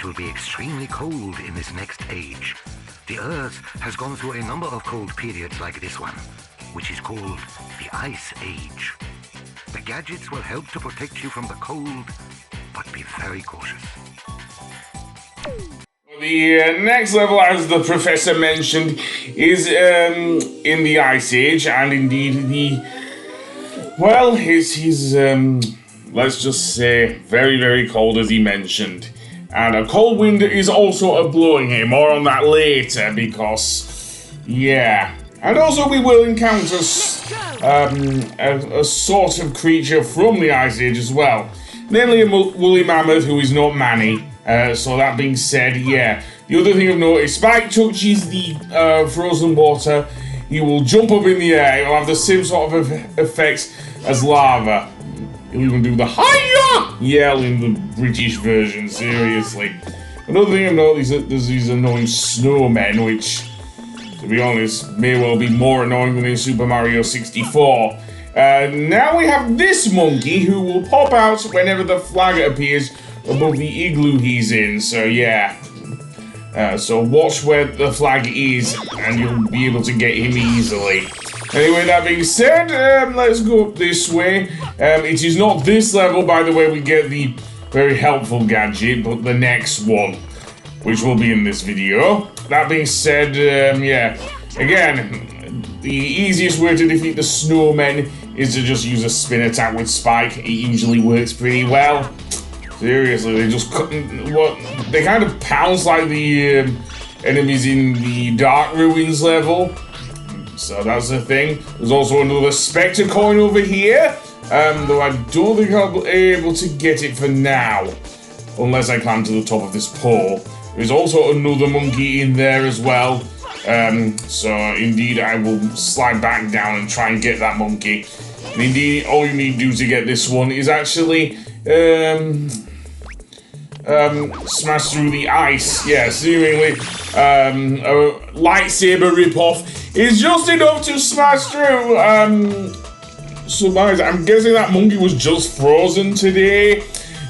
It will be extremely cold in this next age. The Earth has gone through a number of cold periods like this one, which is called the Ice Age. The gadgets will help to protect you from the cold, but be very cautious. The next level, as the professor mentioned, is in the Ice Age, and indeed he's let's just say very, very cold, as he mentioned. And a cold wind is also blowing here. More on that later, because, yeah. And also we will encounter a sort of creature from the Ice Age as well. Namely a woolly mammoth who is not Manny. So that being said, yeah. The other thing I've noticed, Spike touches the frozen water, he will jump up in the air. He'll have the same sort of effects as lava. He'll even do the hiya yell in the British version, seriously. Another thing I've noticed is that there's these annoying snowmen, which, to be honest, may well be more annoying than in Super Mario 64. Now we have this monkey who will pop out whenever the flag appears above the igloo he's in, so yeah. So watch where the flag is and you'll be able to get him easily. Anyway, that being said, let's go up this way. It is not this level, by the way, we get the very helpful gadget, but the next one, which will be in this video. That being said, yeah, again, the easiest way to defeat the snowmen is to just use a spin attack with Spike. It usually works pretty well. Seriously, they just couldn't. They kind of pounce like the enemies in the Dark Ruins level. So that's the thing. There's also another Spectre coin over here. Though I don't think I'll be able to get it for now. Unless I climb to the top of this pole. There's also another monkey in there as well. So indeed I will slide back down and try and get that monkey. And indeed all you need to do to get this one is actually smash through the ice. Yeah, seemingly a lightsaber ripoff is just enough to smash through. So guys, I'm guessing that monkey was just frozen today.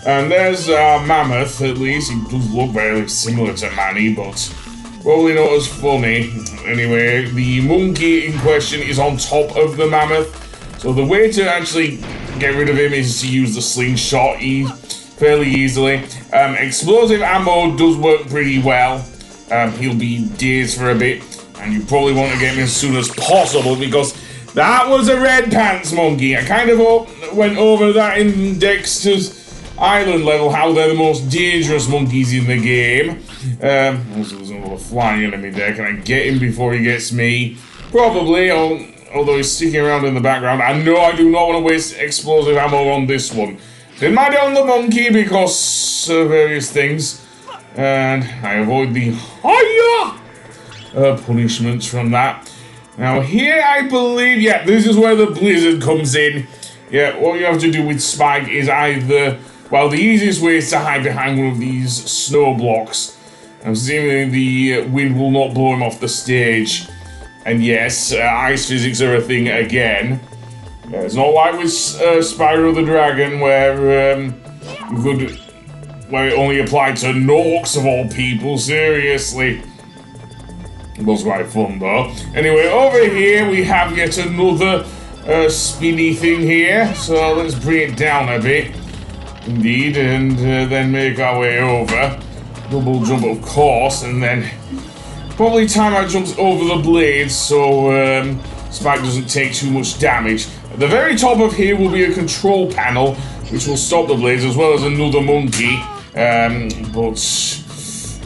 And there's Mammoth, at least. He does look very similar to Manny, but probably not as funny. Anyway, the monkey in question is on top of the Mammoth. So the way to actually get rid of him is to use the slingshot fairly easily. Explosive ammo does work pretty well. He'll be dazed for a bit. And you probably want to get him as soon as possible because that was a red pants monkey. I kind of went over that in Dexter's Island level, how they're the most dangerous monkeys in the game. Also there's another flying enemy there. Can I get him before he gets me? Probably, although he's sticking around in the background. I know I do not want to waste explosive ammo on this one. Didn't mind on the monkey because of various things. And I avoid the punishments from that. Now here I believe, yeah, this is where the blizzard comes in. Yeah, what you have to do with Spike is either, well, the easiest way is to hide behind one of these snow blocks. And seemingly the wind will not blow him off the stage. And yes, ice physics are a thing again. Yeah, it's not like with Spyro the Dragon where where it only applied to Norks of all people, seriously. It was quite fun though. Anyway, over here we have yet another spinny thing here. So let's bring it down a bit. Indeed, and then make our way over. Double jump, of course, and then probably time our jumps over the blades so Spike doesn't take too much damage. At the very top of here will be a control panel which will stop the blades as well as another monkey. But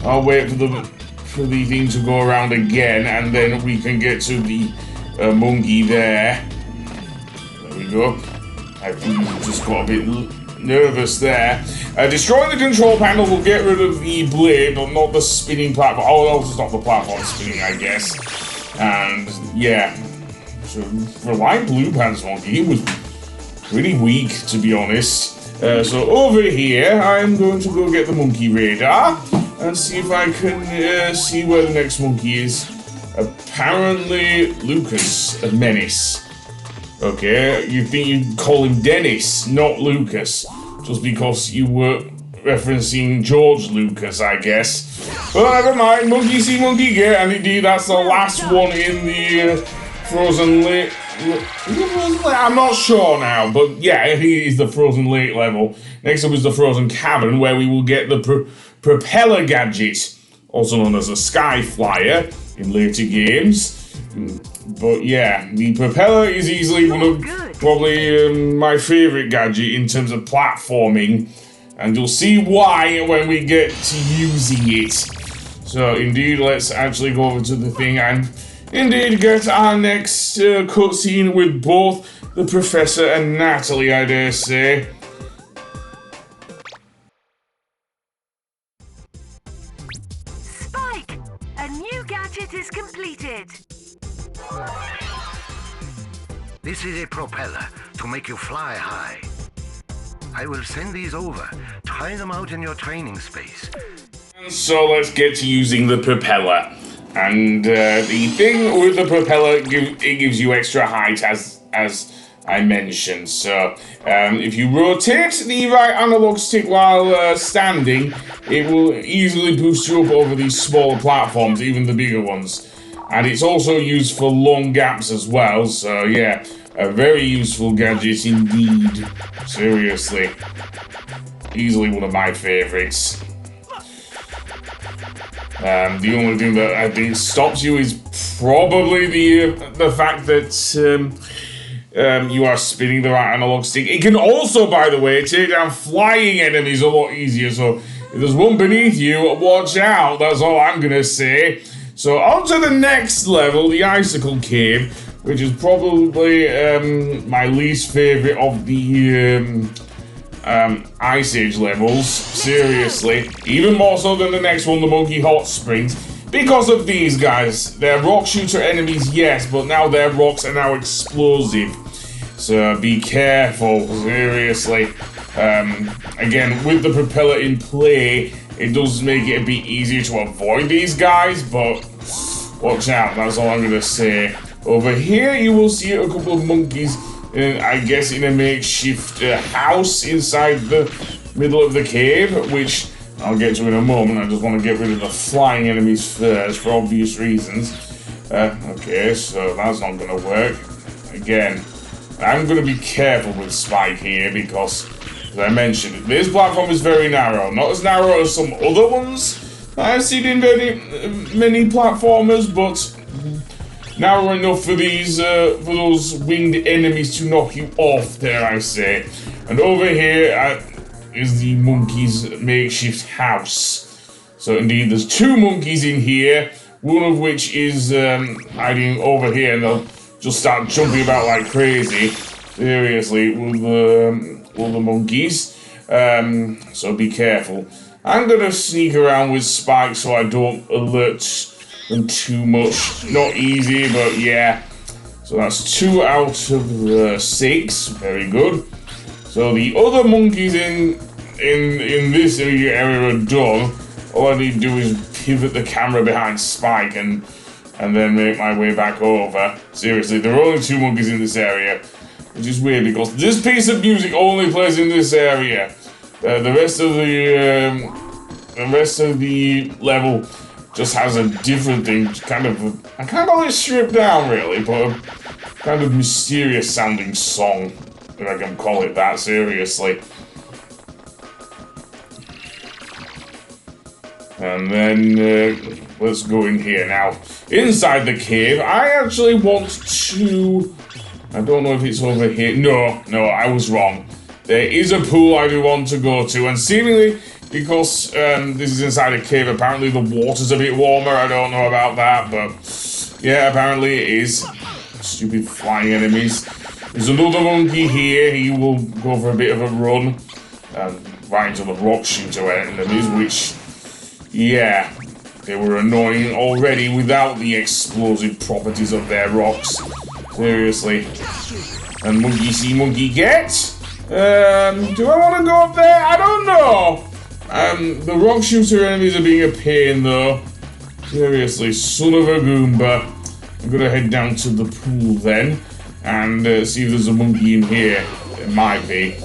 I'll wait for the thing to go around again and then we can get to the monkey there. There we go. I think we just got a bit nervous there. Destroying the control panel will get rid of the blade, but not the spinning platform. Oh, that'll stop the platform spinning, I guess. And yeah, so for Light Blue Pants Monkey, he was pretty weak, to be honest. So over here, I'm going to go get the monkey radar and see if I can see where the next monkey is. Apparently, Lucas, a menace. Okay, you think you'd call him Dennis, not Lucas, just because you were referencing George Lucas, I guess. But never mind, monkey see, monkey get, and indeed that's the last one in the Frozen Lake. I'm not sure now, but yeah, I think it is the Frozen Lake level. Next up is the Frozen Cavern, where we will get the propeller gadget, also known as a Sky Flyer in later games. But yeah, the propeller is easily one of probably my favourite gadget in terms of platforming, and you'll see why when we get to using it. So indeed, let's actually go over to the thing and indeed get our next cutscene with both the Professor and Natalie, I dare say. Spike! A new gadget is completed. This is a propeller to make you fly high. I will send these over. Try them out in your training space. So let's get to using the propeller. And the thing with the propeller, it gives you extra height, as I mentioned. So if you rotate the right analog stick while standing, it will easily boost you up over these smaller platforms, even the bigger ones. And it's also used for long gaps as well, so yeah, a very useful gadget indeed. Seriously. Easily one of my favourites. The only thing that I think stops you is probably the fact that you are spinning the right analog stick. It can also, by the way, take down flying enemies a lot easier, so if there's one beneath you, watch out, that's all I'm gonna say. So on to the next level, the Icicle Cave, which is probably my least favourite of the Ice Age levels. Seriously. Even more so than the next one, the Monkey Hot Springs. Because of these guys. They're rock shooter enemies, yes, but now their rocks are now explosive. So be careful, seriously. Again, with the propeller in play, it does make it a bit easier to avoid these guys, but watch out, that's all I'm going to say. Over here, you will see a couple of monkeys, I guess in a makeshift house inside the middle of the cave, which I'll get to in a moment. I just want to get rid of the flying enemies first, for obvious reasons. Okay, so that's not going to work. Again, I'm going to be careful with Spike here, because as I mentioned, this platform is very narrow. Not as narrow as some other ones that I've seen in many platformers, but narrow enough for these, for those winged enemies to knock you off, dare I say. And over here is the monkey's makeshift house. So indeed, there's two monkeys in here, one of which is hiding over here, and they'll just start jumping about like crazy. Seriously, with the monkeys. So be careful. I'm gonna sneak around with Spike so I don't alert them too much. Not easy, but yeah. So that's 2 out of 6. Very good. So the other monkeys in this area are done. All I need to do is pivot the camera behind Spike and then make my way back over. Seriously, there are only 2 monkeys in this area, which is weird because this piece of music only plays in this area. The rest of the level just has a different thing. I can't call it stripped down really, but a kind of mysterious sounding song, if I can call it that. Seriously. And then let's go in here now. Inside the cave, I actually want to. I don't know if it's over here. No, I was wrong. There is a pool I do want to go to, and seemingly, because this is inside a cave, apparently the water's a bit warmer. I don't know about that, but yeah, apparently it is. Stupid flying enemies. There's another monkey here. He will go for a bit of a run, right into the rock shooter enemies, which, yeah, they were annoying already without the explosive properties of their rocks. Seriously. And monkey see, monkey get. Do I want to go up there? I don't know. The rock shooter enemies are being a pain though. Seriously, son of a Goomba. I'm gonna head down to the pool then and see if there's a monkey in here. There might be.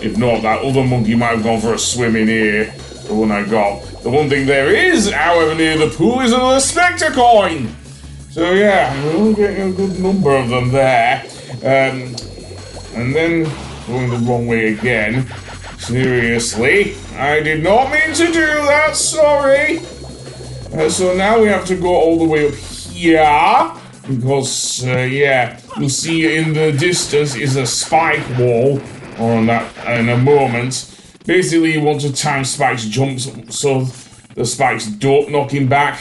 If not, that other monkey might have gone for a swim in here. The one I got. The one thing there is, however, near the pool is another Spectre coin. So yeah, we're getting a good number of them there. And then going the wrong way again. Seriously, I did not mean to do that, sorry. So now we have to go all the way up here. Because, yeah, you'll see in the distance is a spike wall. More on that in a moment. Basically, you want to time Spike's jumps so the spikes don't knock him back.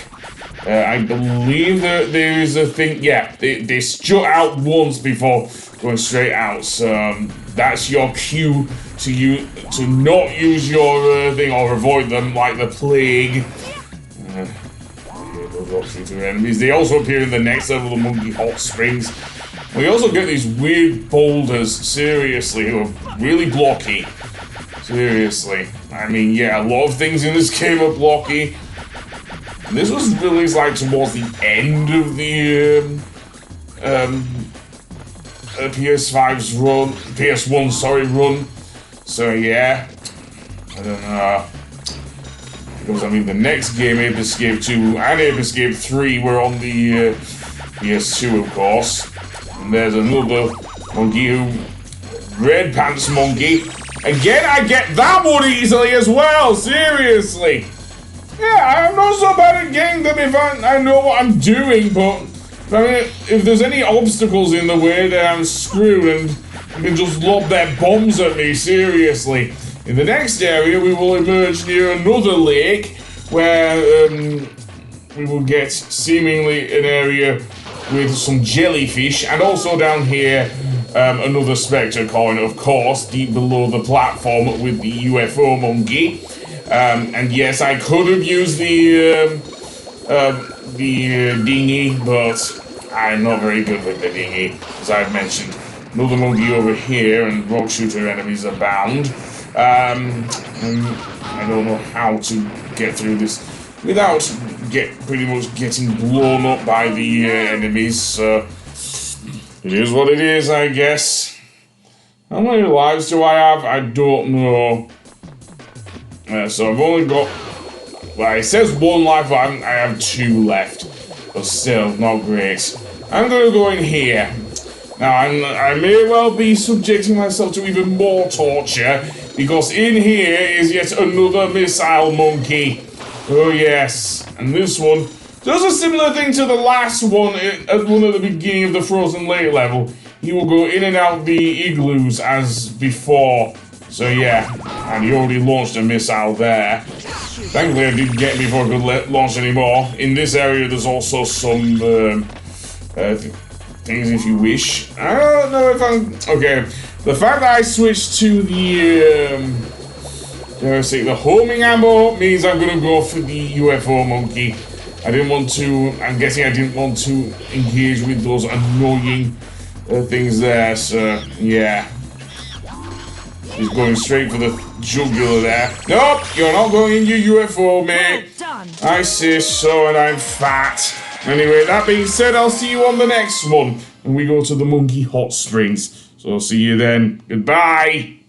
I believe that there is a thing, yeah, they strut out once before going straight out, so that's your cue to not use your thing or avoid them like the plague. Those enemies. They also appear in the next level of Monkey Hot Springs. We also get these weird boulders, seriously, who are really blocky. Seriously. I mean, yeah, a lot of things in this game are blocky. This was released like towards the end of the PS5's run, PS1, sorry, run. So yeah, I don't know. Because I mean, the next game, Ape Escape 2 and Ape Escape 3 were on the PS2, of course. And there's another monkey Red Pants Monkey. Again, I get that one easily as well, seriously. Yeah, I'm not so bad at getting them if I know what I'm doing, but I mean, if there's any obstacles in the way, then I'm screwed and you can just lob their bombs at me, seriously. In the next area, we will emerge near another lake where we will get seemingly an area with some jellyfish, and also down here, another Spectre coin, of course, deep below the platform with the UFO monkey. And yes, I could have used the dinghy, but I'm not very good with the dinghy, as I've mentioned. Another monkey over here, and rock shooter enemies abound. I don't know how to get through this without pretty much getting blown up by the enemies, so it is what it is, I guess. How many lives do I have? I don't know. So I've only got, well, it says 1 life, but I have 2 left, but still, not great. I'm gonna go in here. Now, I may well be subjecting myself to even more torture, because in here is yet another missile monkey. Oh yes, and this one does a similar thing to the last one at one at the beginning of the Frozen Lake level. He will go in and out the igloos as before. So yeah, and he already launched a missile there. Thankfully I didn't get him before I could launch any more. In this area there's also some things if you wish. I don't know if I'm... Okay, the fact that I switched to the homing ammo means I'm gonna go for the UFO monkey. I didn't want to... I'm guessing I didn't want to engage with those annoying things there, so yeah. He's going straight for the jugular there. Nope, you're not going in your UFO, mate. Well done. I say so, and I'm fat. Anyway, that being said, I'll see you on the next one. And we go to the Monkey Hot Springs. So I'll see you then. Goodbye.